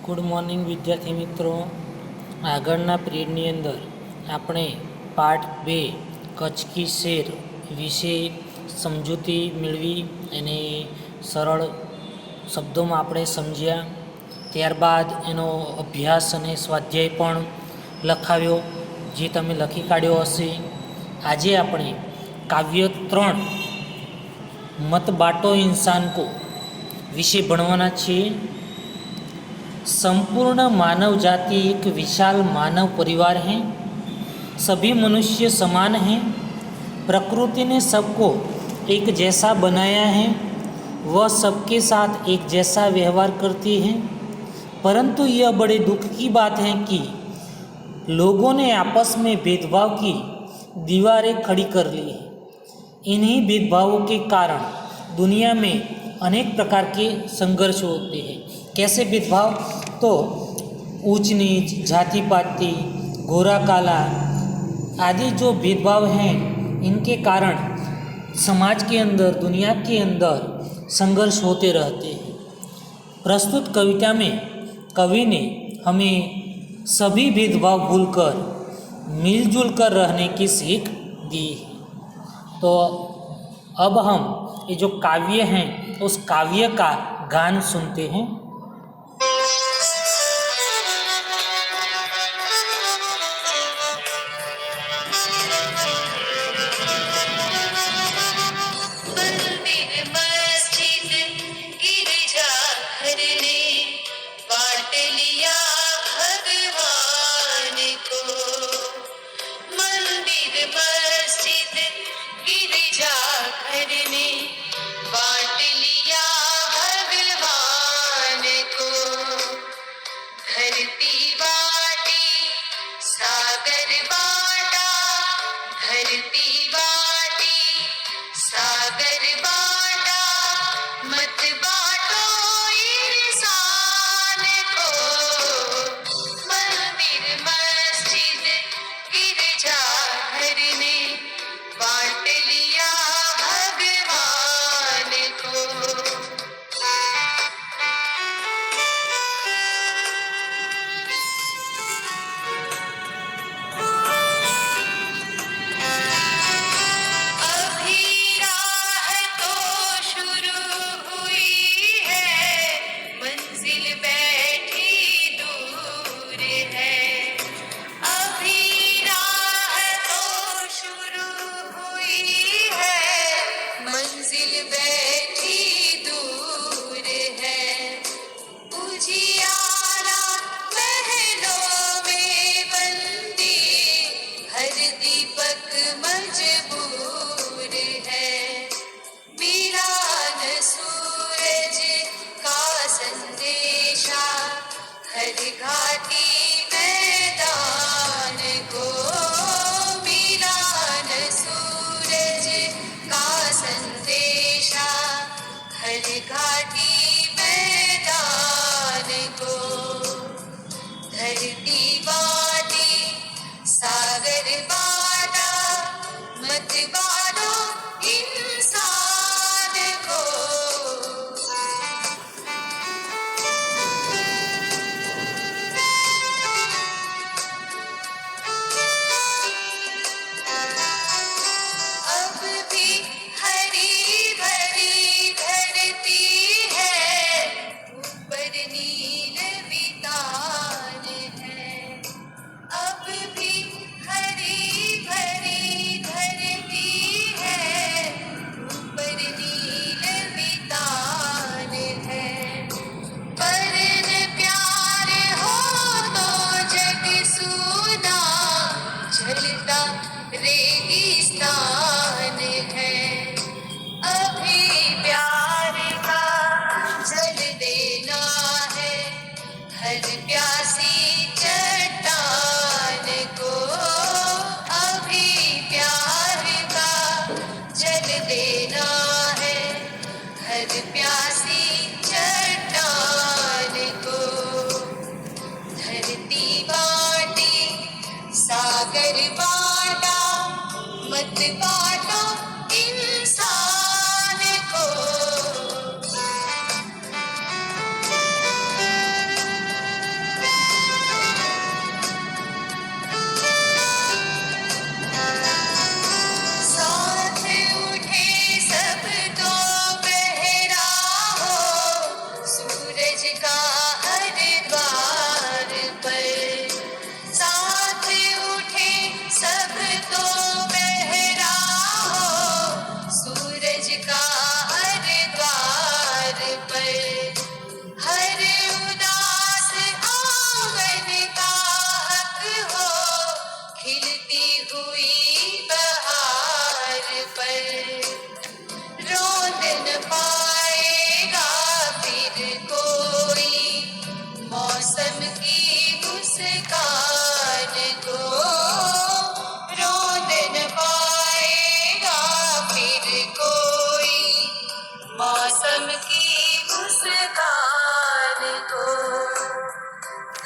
Good morning વિદ્યાર્થી મિત્રો. આગળના પીરિયડની અંદર આપણે પાઠ 2 કચ્છ કી શેર વિશે સમજૂતી મેળવી અને સરળ શબ્દોમાં આપણે સમજ્યા. ત્યારબાદ એનો અભ્યાસ અને સ્વાધ્યાય પણ લખાવ્યો, જે તમે લખી કાઢ્યો હશે. આજે આપણે કાવ્ય 3 મત બાંટો ઇન્સાન કો વિશે भणवाना છીએ. संपूर्ण मानव जाति एक विशाल मानव परिवार है. सभी मनुष्य समान हैं. प्रकृति ने सबको एक जैसा बनाया है. वह सबके साथ एक जैसा व्यवहार करती है. परंतु यह बड़े दुख की बात है कि लोगों ने आपस में भेदभाव की दीवारें खड़ी कर ली है. इन्हीं भेदभावों के कारण दुनिया में अनेक प्रकार के संघर्ष होते हैं. कैसे भेदभाव? तो ऊंच नीच, जाति पाति, गोरा काला आदि जो भेदभाव हैं, इनके कारण समाज के अंदर, दुनिया के अंदर संघर्ष होते रहते हैं. प्रस्तुत कविता में कवि ने हमें सभी भेदभाव भूलकर मिलजुल कर रहने की सीख दी है. तो अब हम ये जो काव्य हैं उस काव्य का गान सुनते हैं.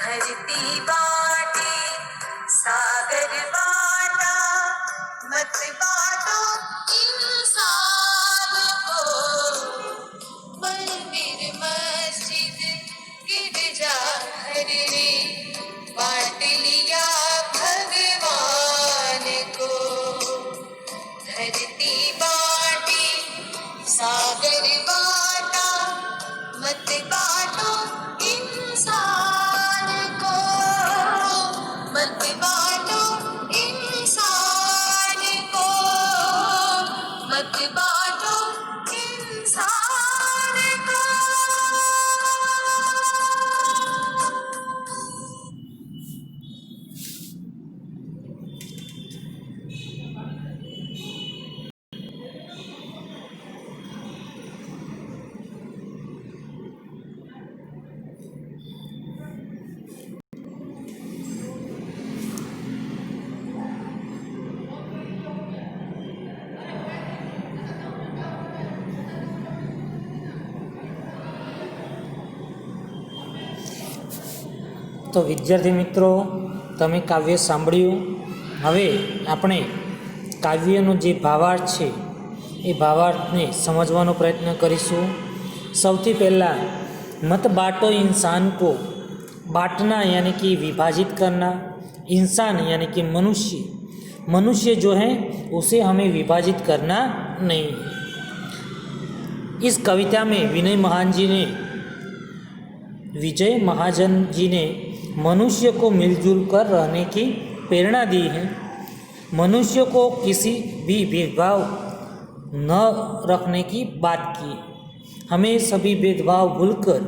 धरती बाटे सागर बाटा, मत बाटो इंसान को। मंदिर मस्जिद गिरजा घर रे, बांट लिया भगवान को। धरती बाटे सागर बाटा, मत बाटो इंसान को। मत बाटो इंसान को, मत बाटो इंसान को। તો વિદ્યાર્થી મિત્રો, તમે કાવ્ય સાંભળ્યું. હવે આપણે કાવ્યનો જે ભાવાર્થ છે એ ભાવાર્થને સમજવાનો પ્રયત્ન કરીશું. સૌથી પહેલાં मत बांटो इंसान को, बांटना यानी कि विभाजित करना, इंसान यानी कि मनुष्य, मनुष्य जो है उसे हमें विभाजित करना नहीं है. इस कविता में विजय महाजन जी ने मनुष्य को मिलजुल कर रहने की प्रेरणा दी है. मनुष्य को किसी भी भेदभाव न रखने की बात की. हमें सभी भेदभाव भूलकर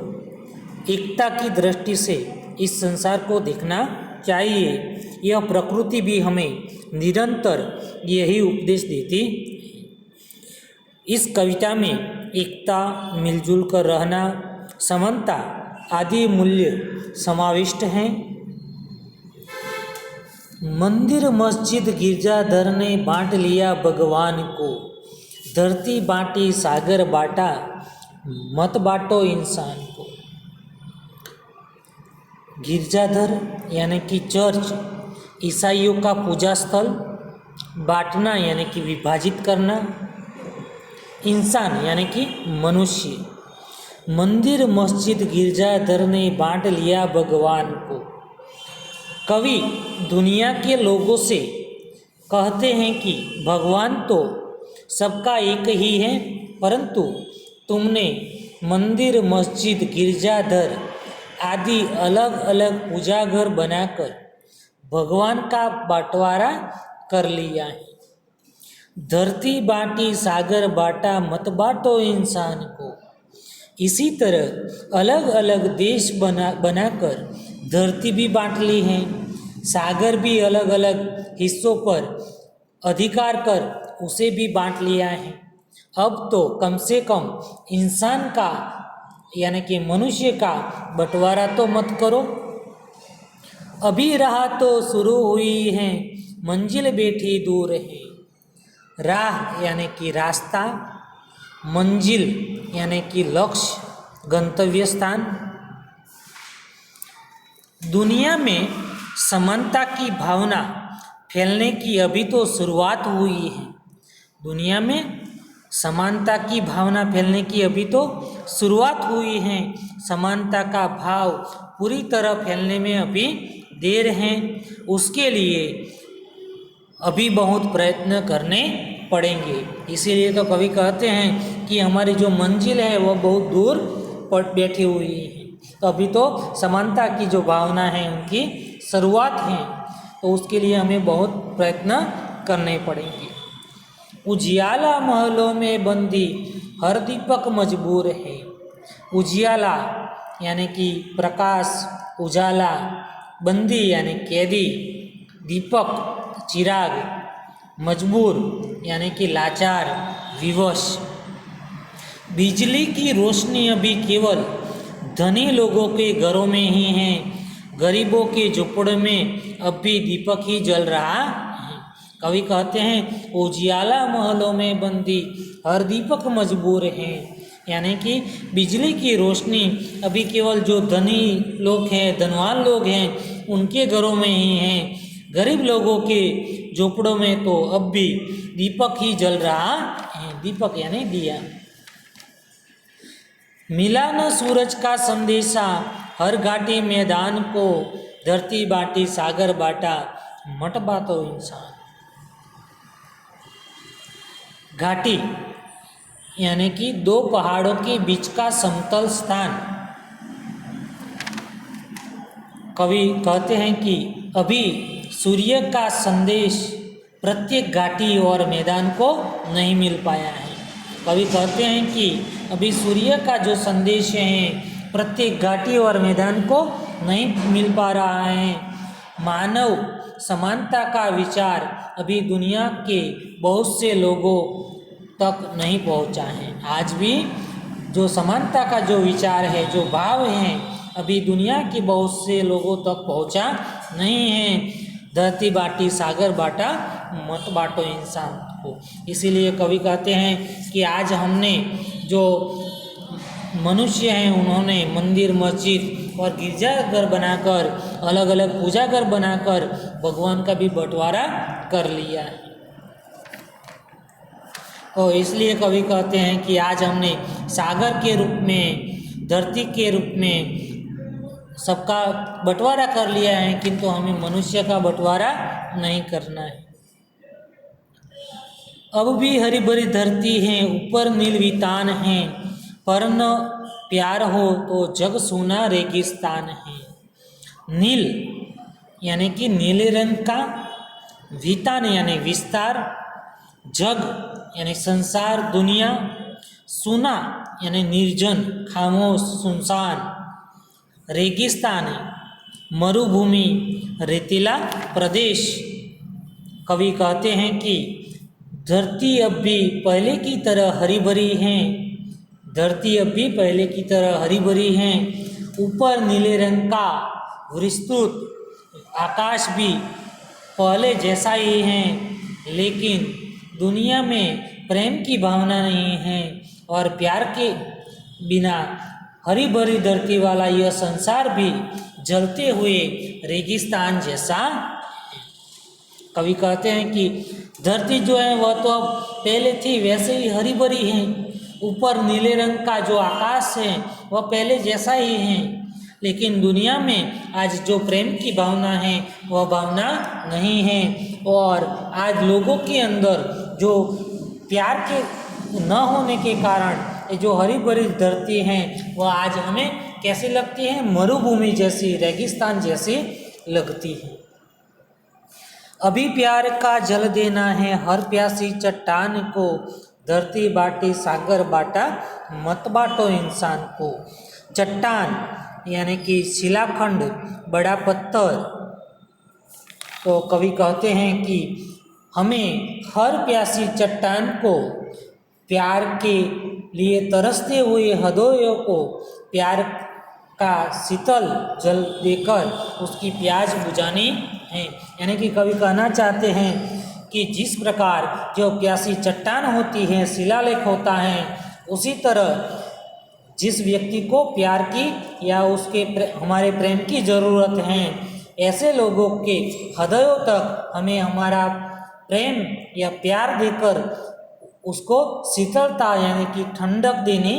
एकता की दृष्टि से इस संसार को देखना चाहिए. यह प्रकृति भी हमें निरंतर यही उपदेश देती. इस कविता में एकता, मिलजुल कर रहना, समानता आदि मूल्य समाविष्ट हैं. मंदिर मस्जिद गिरजाधर ने बांट लिया भगवान को, धरती बांटी सागर बाटा, मत बांटो इंसान को. गिरजाधर यानी कि चर्च ईसाइयों का पूजा स्थल, बांटना यानी कि विभाजित करना, इंसान यानी कि मनुष्य. मंदिर मस्जिद गिरजाधर ने बांट लिया भगवान को. कवि दुनिया के लोगों से कहते हैं कि भगवान तो सबका एक ही है, परंतु तुमने मंदिर मस्जिद गिरजाधर आदि अलग अलग पूजा घर बनाकर भगवान का बंटवारा कर लिया है. धरती बांटी सागर बांटा, मत बांटो इंसान को. इसी तरह अलग अलग देश बनाकर धरती भी बांट ली है, सागर भी अलग अलग हिस्सों पर अधिकार कर उसे भी बांट लिया है. अब तो कम से कम इंसान का यानी कि मनुष्य का बंटवारा तो मत करो. अभी राह तो शुरू हुई है, मंजिल बैठी दूर है. राह यानी कि रास्ता, मंजिल यानी कि लक्ष्य, गंतव्य स्थान. दुनिया में समानता की भावना फैलने की अभी तो शुरुआत हुई है. दुनिया में समानता की भावना फैलने की अभी तो शुरुआत हुई है. समानता का भाव पूरी तरह फैलने में अभी देर है. उसके लिए अभी बहुत प्रयत्न करने पड़ेंगे. इसीलिए तो कवि कहते हैं कि हमारी जो मंजिल है वह बहुत दूर पर बैठी हुई है. तो अभी तो समानता की जो भावना है उनकी शुरुआत है, तो उसके लिए हमें बहुत प्रयत्न करने पड़ेंगे. उजियाला महलों में बंदी हर दीपक मजबूर है. उजियाला यानी कि प्रकाश, उजाला, बंदी यानी कैदी, दीपक चिराग, मजबूर यानी कि लाचार, विवश. बिजली की रोशनी अभी केवल धनी लोगों के घरों में ही है. गरीबों के झोपड़े में अब भी दीपक ही जल रहा है. कवि कहते हैं उजियाला महलों में बंदी हर दीपक मजबूर है. यानी कि बिजली की रोशनी अभी केवल जो धनी लोग हैं, धनवान लोग हैं, उनके घरों में ही हैं। गरीब लोगों के झोपड़ों में तो अब भी दीपक ही जल रहा है। दीपक यानी दिया। मिला न सूरज का संदेशा, हर घाटी मैदान को, धरती बाटी सागर बाटा, मत बातो इंसान। घाटी यानी कि दो पहाड़ों के बीच का समतल स्थान। कवि कहते हैं कि अभी सूर्य का संदेश प्रत्येक घाटी और मैदान को नहीं मिल पाया है। कवि कहते हैं कि अभी सूर्य का जो संदेश है प्रत्येक घाटी और मैदान को नहीं मिल पा रहा है। मानव समानता का विचार अभी दुनिया के बहुत से लोगों तक नहीं पहुंचा है। आज भी जो समानता का जो विचार है, जो भाव है, अभी दुनिया के बहुत से लोगों तक पहुंचा नहीं है। धरती बाटी सागर बाटा, मत बाटो इंसान को। इसीलिए कवि कहते हैं कि आज हमने जो मनुष्य हैं उन्होंने मंदिर, मस्जिद और गिरजाघर बनाकर, अलग अलग पूजा घर बनाकर भगवान का भी बंटवारा कर लिया है। तो इसलिए कवि कहते हैं कि आज हमने सागर के रूप में, धरती के रूप में सबका बंटवारा कर लिया है, किंतु हमें मनुष्य का बंटवारा नहीं करना है। अब भी हरी भरी धरती है, ऊपर नील वितान है, पर न प्यार हो तो जग सूना रेगिस्तान है। नील यानी कि नीले रंग का, वितान यानी विस्तार, जग यानी संसार, दुनिया, सूना यानी निर्जन, खामोश, सुनसान, रेगिस्तान मरुभूमि, रेतीला प्रदेश। कवि कहते हैं कि धरती अब भी पहले की तरह हरी भरी है, धरती अब भी पहले की तरह हरी भरी है। ऊपर नीले रंग का विस्तृत आकाश भी पहले जैसा ही है, लेकिन दुनिया में प्रेम की भावना नहीं है और प्यार के बिना हरी भरी धरती वाला यह संसार भी जलते हुए रेगिस्तान जैसा। कवि कहते हैं कि धरती जो है वह तो अब पहले थी वैसे ही हरी भरी है, ऊपर नीले रंग का जो आकाश है वह पहले जैसा ही है, लेकिन दुनिया में आज जो प्रेम की भावना है वह भावना नहीं है। और आज लोगों के अंदर जो प्यार के न होने के कारण ये जो हरी भरी धरती है वह आज हमें कैसी लगती है, मरुभूमि जैसी, रेगिस्तान जैसी लगती है। अभी प्यार का जल देना है हर प्यासी चट्टान को, धरती बाटी सागर बाटा, मत बाटो इंसान को। चट्टान यानी कि शिलाखंड, बड़ा पत्थर। तो कवि कहते हैं कि हमें हर प्यासी चट्टान को, प्यार के लिए तरसते हुए हृदयों को प्यार का शीतल जल देकर उसकी प्यास बुझानी है। यानी कि कवि कहना चाहते हैं कि जिस प्रकार जो प्यासी चट्टान होती है, शिलालेख होता है, उसी तरह जिस व्यक्ति को प्यार की या उसके हमारे प्रेम की ज़रूरत है, ऐसे लोगों के हृदयों तक हमें हमारा प्रेम या प्यार देकर उसको शीतलता यानी कि ठंडक देनी,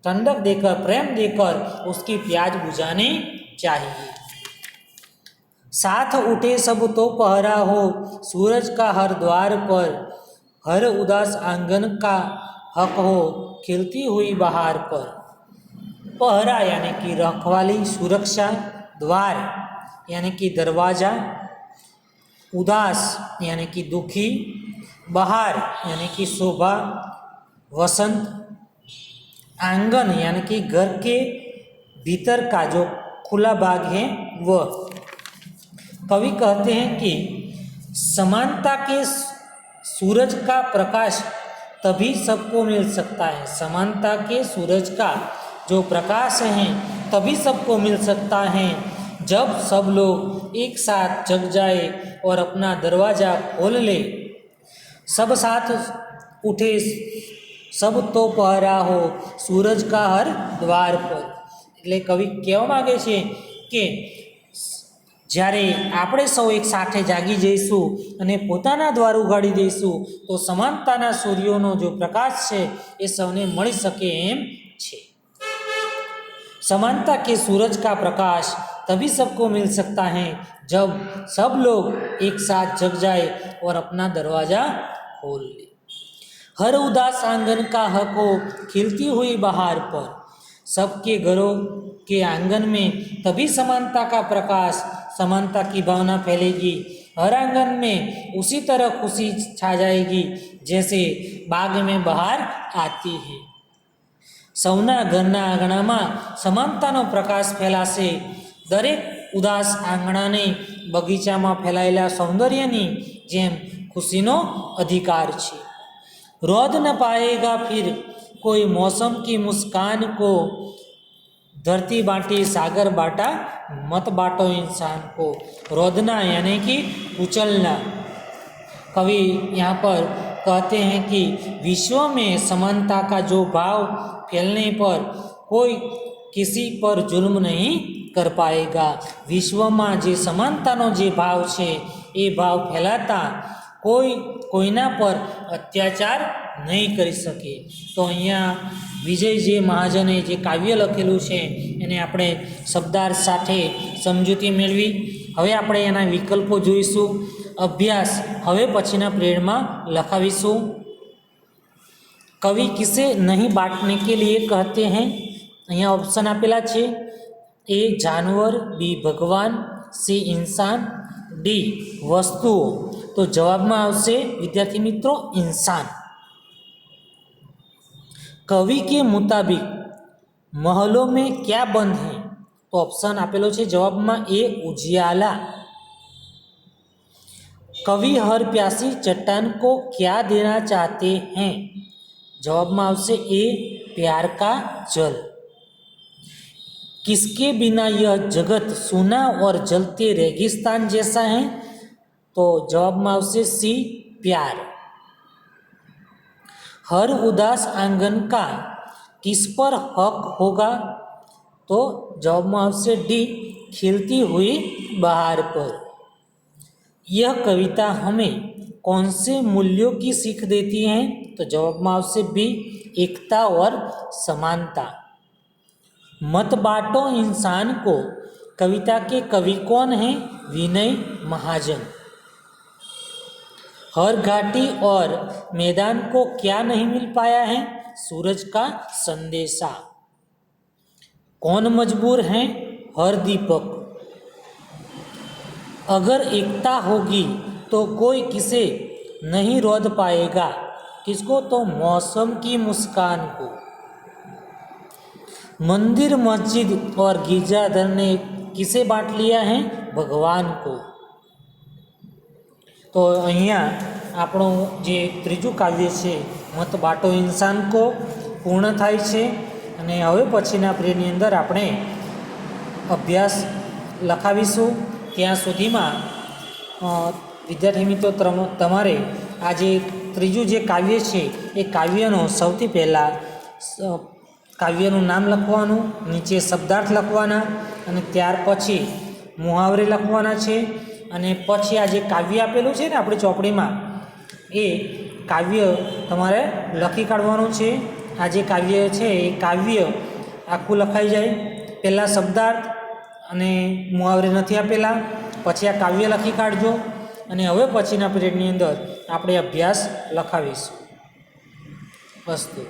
ठंडक देकर, प्रेम देकर उसकी प्यास बुझानी चाहिए। साथ उठे सब तो पहरा हो, सूरज का हर द्वार पर, हर उदास आंगन का हक हो, खिलती हुई बहार पर। पहरा यानी कि रखवाली, सुरक्षा, द्वार यानी कि दरवाज़ा, उदास यानी कि दुखी, बहार यानी कि शोभा, वसंत, आंगन यानी कि घर के भीतर का जो खुला भाग है वह। कवि कहते हैं कि समानता के सूरज का प्रकाश तभी सबको मिल सकता है, समानता के सूरज का जो प्रकाश है तभी सबको मिल सकता है जब सब लोग एक साथ जग जाए और अपना दरवाज़ा खोल ले। सब साथ उठे सब तो पहरा हो सूरज का हर द्वार पर। એટલે કવિ કહેવા માગે છે કે જ્યારે આપણે સૌ એક સાથે જાગી જઈશું અને પોતાના દ્વાર ઉગાડી દઈશું તો સમાનતાના સૂર્યોનો જો પ્રકાશ છે એ સૌને મળી શકે એમ છે। समानता के सूरज का प्रकाश तभी सबको मिल सकता है जब सब लोग एक साथ जग जाए और अपना दरवाज़ा खोल ले। हर उदास आंगन का हक हो खिलती हुई बहार पर। सबके घरों के आंगन में तभी समानता का प्रकाश, समानता की भावना फैलेगी। हर आंगन में उसी तरह खुशी छा जाएगी जैसे बाग में बहार आती है। સૌના ઘરના આંગણામાં સમાનતાનો પ્રકાશ ફેલાશે। દરેક ઉદાસ આંગણાને બગીચામાં ફેલાયેલા સૌંદર્યની જેમ ખુશીનો અધિકાર છે। रोद न पाएगा फिर कोई मौसम की मुस्कान को, धरती बांटी सागर बांटा मत बांटो इंसान को। रोदना यानी कि कुचलना। कवि यहाँ पर कहते हैं कि विश्व में समानता का जो भाव फैलने पर कोई किसी पर जुल्म नहीं कर पाएगा। विश्व में जे समानतानो जे भाव है ये भाव फैलाता कोई कोईना पर अत्याचार नहीं कर सके। तो अहींया विजय जे महाजने जे काव्य लखेलू है एने आपणे शब्दार्थ साथे समजूती मेळवी। हवे आपणे एना विकल्पो जोईशुं। अभ्यास हवे पछीना पीरियड में लखावीशुं। कवि किसे नहीं बांटने के लिए कहते हैं? अहींया ऑप्शन आपेला छे। ए जानवर, बी भगवान, सी इंसान, डी वस्तुओं। तो जवाब में आवशे विद्यार्थी मित्रों इंसान। कवि के मुताबिक महलों में क्या बंद है? तो ऑप्शन आपेलो छे जवाब में ए उजियाला। कवि हर प्यासी चट्टान को क्या देना चाहते हैं? जवाब में आवशे ए प्यार का जल। किसके बिना यह जगत सूना और जलते रेगिस्तान जैसा है? तो जवाब में आवशे सी प्यार। हर उदास आंगन का किस पर हक होगा? तो जवाब में आवशे डी खिलती हुई बहार पर। यह कविता हमें कौन से मूल्यों की सीख देती है? तो जवाब में आवशे बी एकता और समानता। मत बांटो इंसान को कविता के कवि कौन हैं? विनय महाजन। हर घाटी और मैदान को क्या नहीं मिल पाया है? सूरज का संदेशा। कौन मजबूर हैं? हर दीपक। अगर एकता होगी तो कोई किसे नहीं रोद पाएगा। किसको? तो मौसम की मुस्कान को। मंदिर, मस्जिद और गिरजाघर ने किसे बांट लिया है? भगवान को। तो अहींया આપણું જે ત્રીજું કાવ્ય છે મત બાટો ઇન્સાન કો પૂર્ણ થાય છે। અને હવે પછીના પીરિયડની અંદર આપણે અભ્યાસ લખાવીશું। ત્યાં સુધીમાં વિદ્યાર્થી મિત્રો તમારે આ જે ત્રીજું જે કાવ્ય છે એ કાવ્યનો સૌથી પહેલાં કાવ્યનું નામ લખવાનું, નીચે શબ્દાર્થ લખવાના અને ત્યાર પછી મુહાવરે લખવાના છે। અને પછી આ જે કાવ્ય આપેલું છે ને આપણી ચોપડીમાં એ કાવ્ય તમારે લખી કાઢવાનું છે। આ જે કાવ્ય છે એ કાવ્ય આખું લખાઈ જાય। પહેલાં શબ્દાર્થ અને મુહાવરે નથી આપેલા, પછી આ કાવ્ય લખી કાઢજો અને હવે પછીના પીરિયડની અંદર આપણે અભ્યાસ લખાવીશું। વસ્તુ